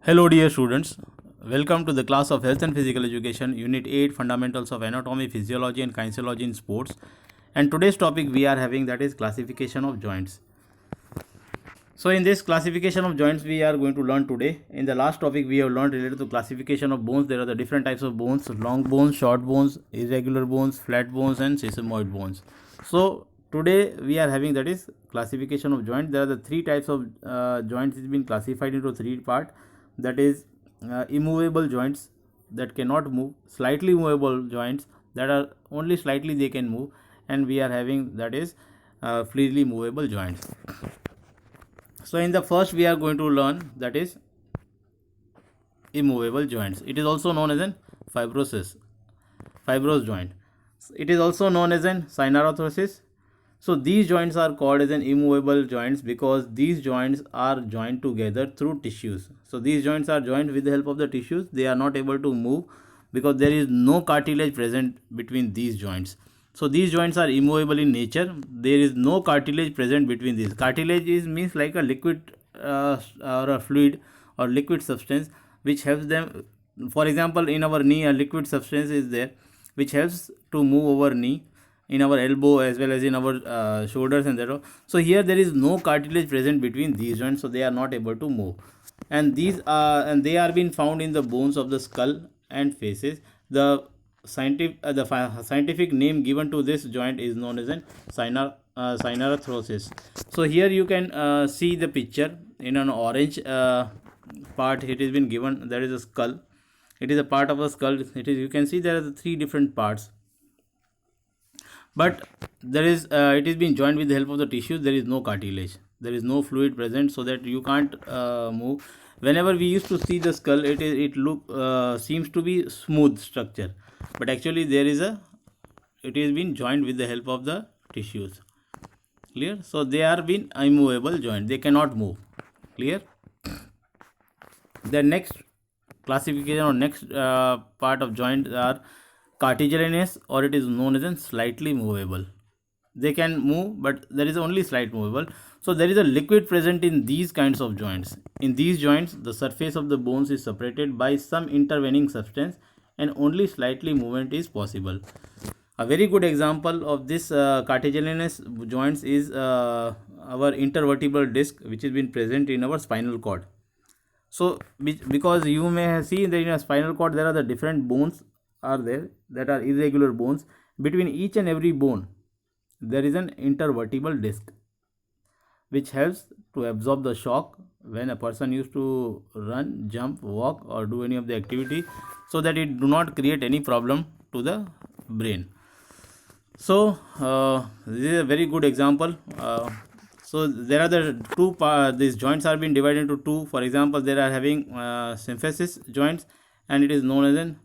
Hello dear students, welcome to the class of Health and Physical Education, Unit 8, Fundamentals of Anatomy, Physiology and Kinesiology in Sports. And today's topic we are having, that is classification of joints. So in this classification of joints we are going to learn today. In the last topic we have learned related to classification of bones. There are the different types of bones: long bones, short bones, irregular bones, flat bones and sesamoid bones. So today we are having, that is classification of joints. There are the three types of joints. It's been classified into three parts, that is immovable joints that cannot move, slightly movable joints that are only slightly they can move, and we are having, that is freely movable joints. So in the first we are going to learn, that is immovable joints. It is also known as an fibrous joint. It is also known as an synarothesis. So these joints are called as an immovable joints because these joints are joined together through tissues. So these joints are joined with the help of the tissues. They are not able to move because there is no cartilage present between these joints. So these joints are immovable in nature. There is no cartilage present between these. Cartilage is means like a liquid or a fluid or liquid substance which helps them. For example, in our knee a liquid substance is there which helps to move our knee, in our elbow as well as in our shoulders and that. So here there is no cartilage present between these joints, so they are not able to move. And they are being found in the bones of the skull and faces. The scientific name given to this joint is known as an synarothesis. So here you can see the picture in an orange part. It has been given, there is a skull. It is a part of a skull. It is, you can see there are the three different parts, but there is it is being joined with the help of the tissues. There is no cartilage, there is no fluid present, so that you can't move. Whenever we used to see the skull, it seems to be smooth structure, but actually there is a, it is been joined with the help of the tissues. Clear? So they are being immovable joint, they cannot move. Clear? The next classification or next part of joint are cartilaginous, or it is known as slightly movable. They can move, but there is only slight movable. So there is a liquid present in these kinds of joints. In these joints the surface of the bones is separated by some intervening substance and only slightly movement is possible. A very good example of this cartilaginous joints is our intervertebral disc, which has been present in our spinal cord. So because you may see that in a spinal cord there are the different bones are there, that are irregular bones. Between each and every bone there is an intervertebral disc which helps to absorb the shock when a person used to run, jump, walk or do any of the activity, so that it do not create any problem to the brain. So this is a very good example. So there are the these joints are being divided into two. For example, there are having symphysis joints, and it is known as an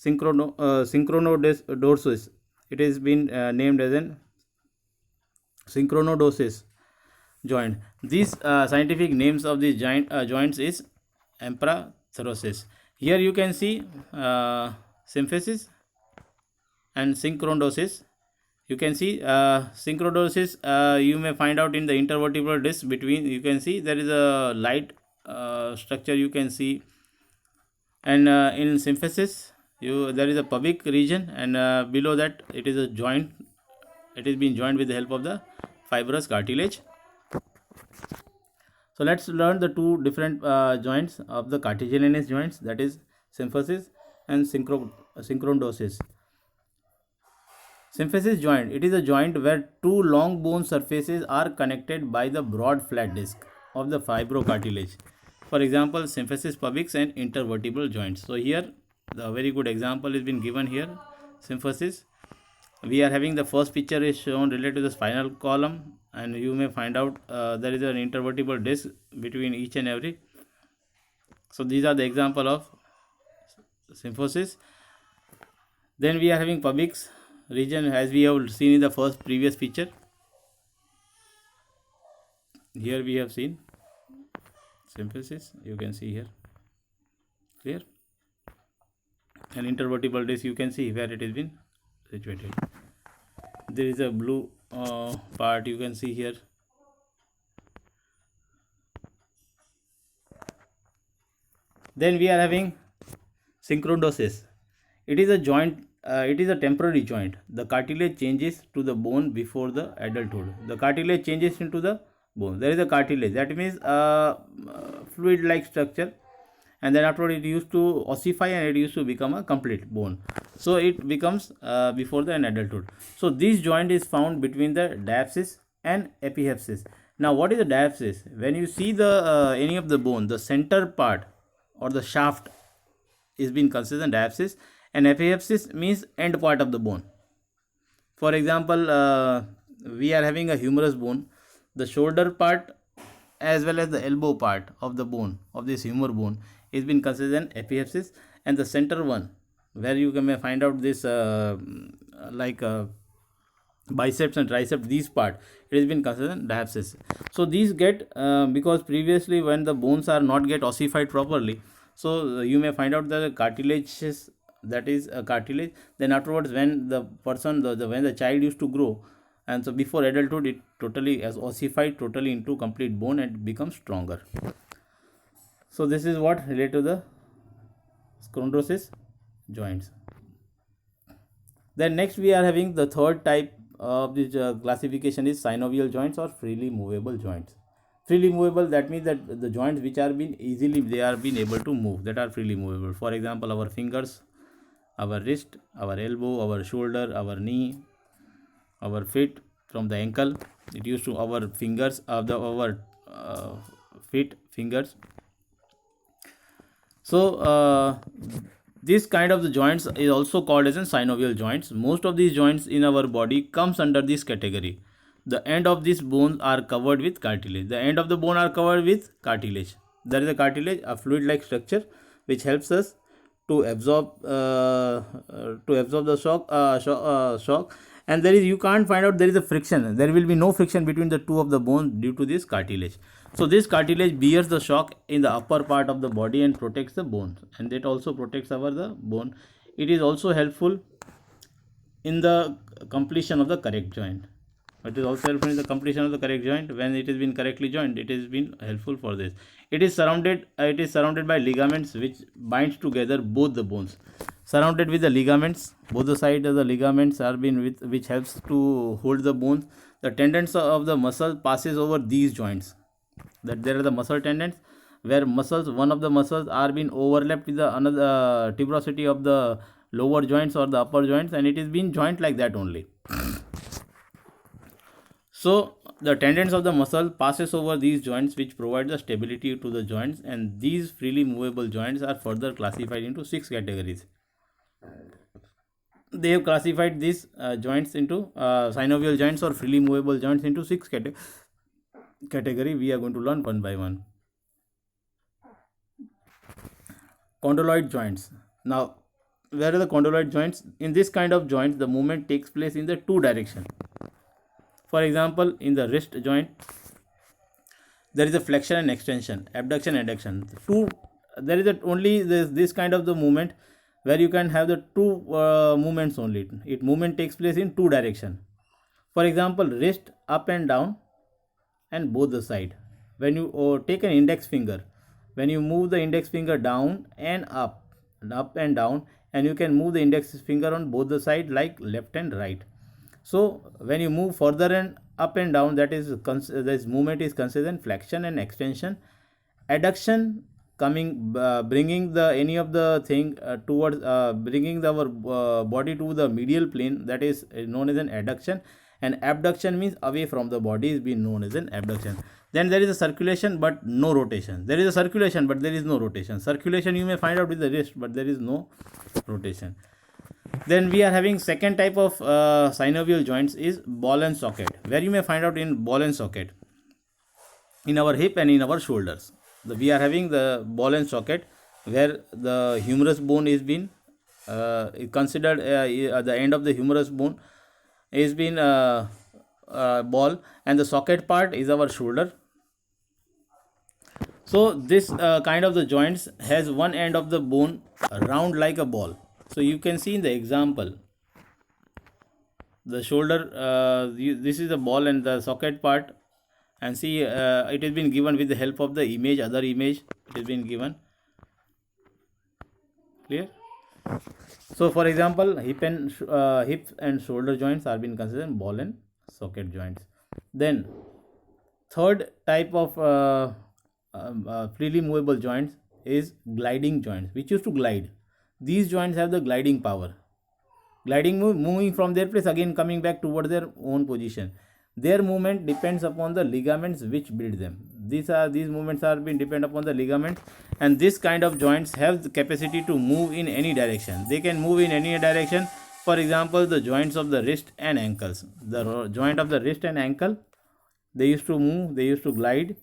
synchronodorsis. It has been named as an synchronodosis joint. These scientific names of these joints is emparatherosis. Here you can see symphysis and synchronodosis. You can see synchronodosis, you may find out in the intervertebral disc between. You can see there is a light structure you can see, and in symphysis there is a pubic region, and below that it is a joint. It is being joined with the help of the fibrous cartilage. So let's learn the two different joints of the cartilaginous joints, that is symphysis and synchronodosis. Symphysis joint, it is a joint where two long bone surfaces are connected by the broad flat disc of the fibrocartilage. For example, symphysis pubic and intervertebral joints. So here the very good example has been given here. Symphysis, we are having the first picture is shown related to the spinal column, and you may find out there is an intervertebral disc between each and every. So these are the example of symphysis. Then we are having pubic region, as we have seen in the first previous picture. Here we have seen symphysis, you can see here. Clear? An intervertebral disc, you can see where it has been situated. There is a blue part you can see here. Then we are having synchrondosis. It is a joint. It is a temporary joint. The cartilage changes to the bone before the adulthood. The cartilage changes into the bone. There is a cartilage. That means fluid-like structure, and then afterward it used to ossify and it used to become a complete bone. So it becomes before the adulthood. So this joint is found between the diaphysis and epiphysis. Now what is the diaphysis? When you see the any of the bone, the center part or the shaft is being considered diaphysis, and epiphysis means end part of the bone. For example, we are having a humerus bone. The shoulder part as well as the elbow part of the bone of this humor bone is been considered an epiphysis, and the center one where you may find out this like biceps and triceps, these part, it has been considered diaphysis. So these get because previously when the bones are not get ossified properly, so you may find out the cartilages, that is a cartilage. Then afterwards when the person when the child used to grow, and so before adulthood it totally has ossified totally into complete bone and becomes stronger. So this is what related to the chondrosis joints. Then next we are having the third type of this classification is synovial joints or freely movable joints. Freely movable, that means that the joints which are been easily they are being able to move, that are freely movable. For example, our fingers, our wrist, our elbow, our shoulder, our knee, our feet from the ankle. It used to our fingers of the our feet fingers. So this kind of the joints is also called as in synovial joints. Most of these joints in our body comes under this category. The end of these bones are covered with cartilage. The end of the bone are covered with cartilage. There is a cartilage, a fluid-like structure, which helps us to absorb the shock. And there is, you can't find out there is a friction. There will be no friction between the two of the bones due to this cartilage. So this cartilage bears the shock in the upper part of the body and protects the bones, and it also protects the bone. It is also helpful in the completion of the correct joint. It is also helpful in the completion of the correct joint. When it has been correctly joined, it has been helpful for this. It is surrounded by ligaments which binds together both the bones. Surrounded with the ligaments, both the sides of the ligaments are been with, which helps to hold the bones. The tendons of the muscle passes over these joints. That there are the muscle tendons where muscles, one of the muscles are being overlapped with the another tuberosity of the lower joints or the upper joints, and it is being joint like that only. So the tendons of the muscle passes over these joints which provide the stability to the joints, and these freely movable joints are further classified into 6 categories. They have classified these joints into synovial joints or freely movable joints into 6 category. We are going to learn one by one. Condyloid joints. Now, where are the condyloid joints? In this kind of joints, the movement takes place in the two directions. For example, in the wrist joint, there is a flexion and extension, abduction and adduction. There is only this kind of the movement where you can have the two movements only. Movement takes place in two directions. For example, wrist up and down and both the side. When you take an index finger, when you move the index finger down and up and down, and you can move the index finger on both the side like left and right. So when you move further and up and down, that is this movement is considered flexion and extension. Adduction, bringing the any of the thing towards bringing our body to the medial plane, that is known as an adduction, and abduction means away from the body is being known as an abduction. Then there is a circulation but no rotation. There is a circulation but there is no rotation. Circulation you may find out with the wrist, but there is no rotation. Then we are having second type of synovial joints is ball and socket, where you may find out in ball and socket in our hip and in our shoulders. We are having the ball and socket where the humerus bone is been considered the end of the humerus bone is been ball, and the socket part is our shoulder. So this kind of the joints has one end of the bone round like a ball. So you can see in the example, the shoulder, this is the ball and the socket part, and see it has been given with the help of the image, other image it has been given. Clear? So for example, hip and shoulder joints are being considered ball and socket joints. Then third type of freely movable joints is gliding joints, which used to glide. These joints have the gliding power. Gliding, moving from their place, again coming back toward their own position. Their movement depends upon the ligaments which build them. These movements are being depend upon the ligaments, and this kind of joints have the capacity to move in any direction. They can move in any direction. For example, the joints of the wrist and ankles. The joint of the wrist and ankle, they used to move, they used to glide,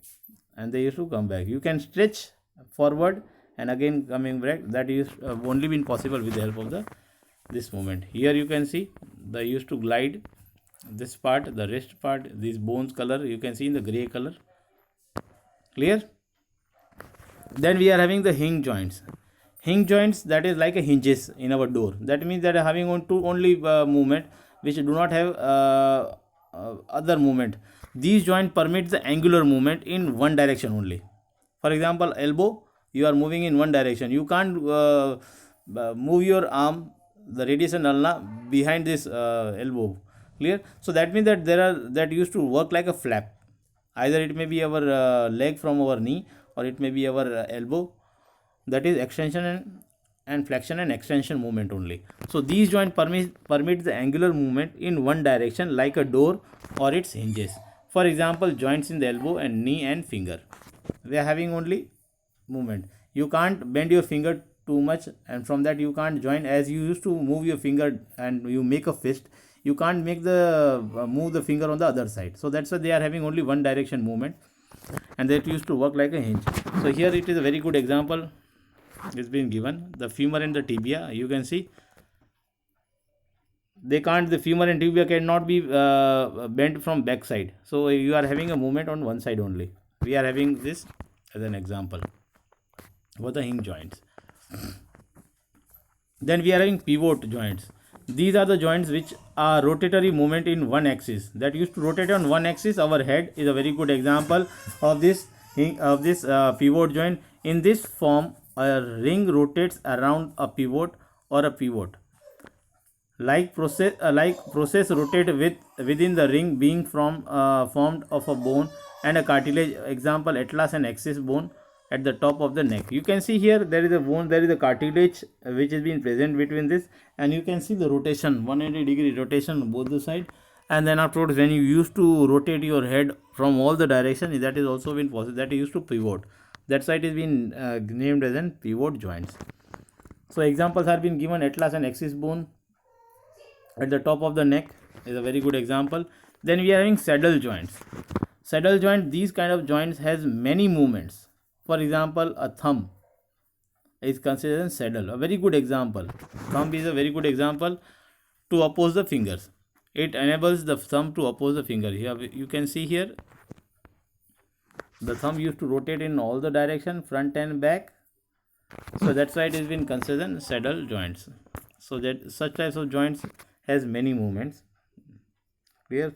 and they used to come back. You can stretch forward and again coming back. That is only been possible with the help of this movement. Here you can see they used to glide. This part, the wrist part, these bones color you can see in the gray color. Clear? Then we are having the hinge joints. Hinge joints, that is like a hinges in our door. That means that having only movement which do not have other movement. These joints permit the angular movement in one direction only. For example, elbow, you are moving in one direction. You can't move your arm, the radius and ulna behind this elbow. Clear? So that means that that used to work like a flap. Either it may be our leg from our knee, or it may be our elbow. That is extension and flexion and extension movement only. So these joints permit the angular movement in one direction like a door or its hinges. For example, joints in the elbow and knee and finger, they are having only movement. You can't bend your finger too much, and from that you can't join. As you used to move your finger and you make a fist, you can't make the move the finger on the other side. So that's why they are having only one direction movement, and that used to work like a hinge. So here it is a very good example. It's been given the femur and the tibia. You can see the femur and tibia cannot be bent from back side. So you are having a movement on one side only. We are having this as an example for the hinge joints. Then we are having pivot joints. These are the joints which are rotatory movement in one axis. That used to rotate on one axis. Our head is a very good example of this pivot joint. In this form, a ring rotates around a pivot or a pivot. Like process rotate within the ring being formed of a bone and a cartilage. Example, atlas and axis bone at the top of the neck. You can see here there is a bone, there is a cartilage which is being present between this, and you can see the rotation, 180-degree rotation on both the side. And then afterwards, when you used to rotate your head from all the direction, that is also been possible. That is used to pivot. That's why it is been named as an pivot joints. So examples are been given. Atlas and axis bone at the top of the neck is a very good example. Then we are having saddle joints. Saddle joint, these kind of joints has many movements. For example, a thumb is considered a saddle. A very good example. Thumb is a very good example to oppose the fingers. It enables the thumb to oppose the finger. Here you can see here the thumb used to rotate in all the direction, front and back. So that's why it has been considered saddle joints. So that such types of joints has many movements. Clear?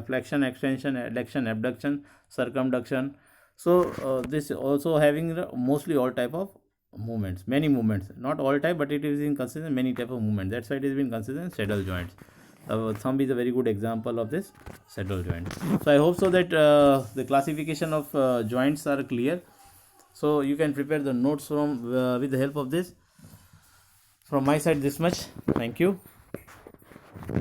Flexion, extension, adduction, abduction, circumduction. So this also having mostly all type of movements, many movements, not all type, but it is in considered many type of movement. That's why it has been considered saddle joints. Thumb is a very good example of this saddle joint. So I hope so that the classification of joints are clear. So you can prepare the notes from with the help of this. From my side, this much. Thank you.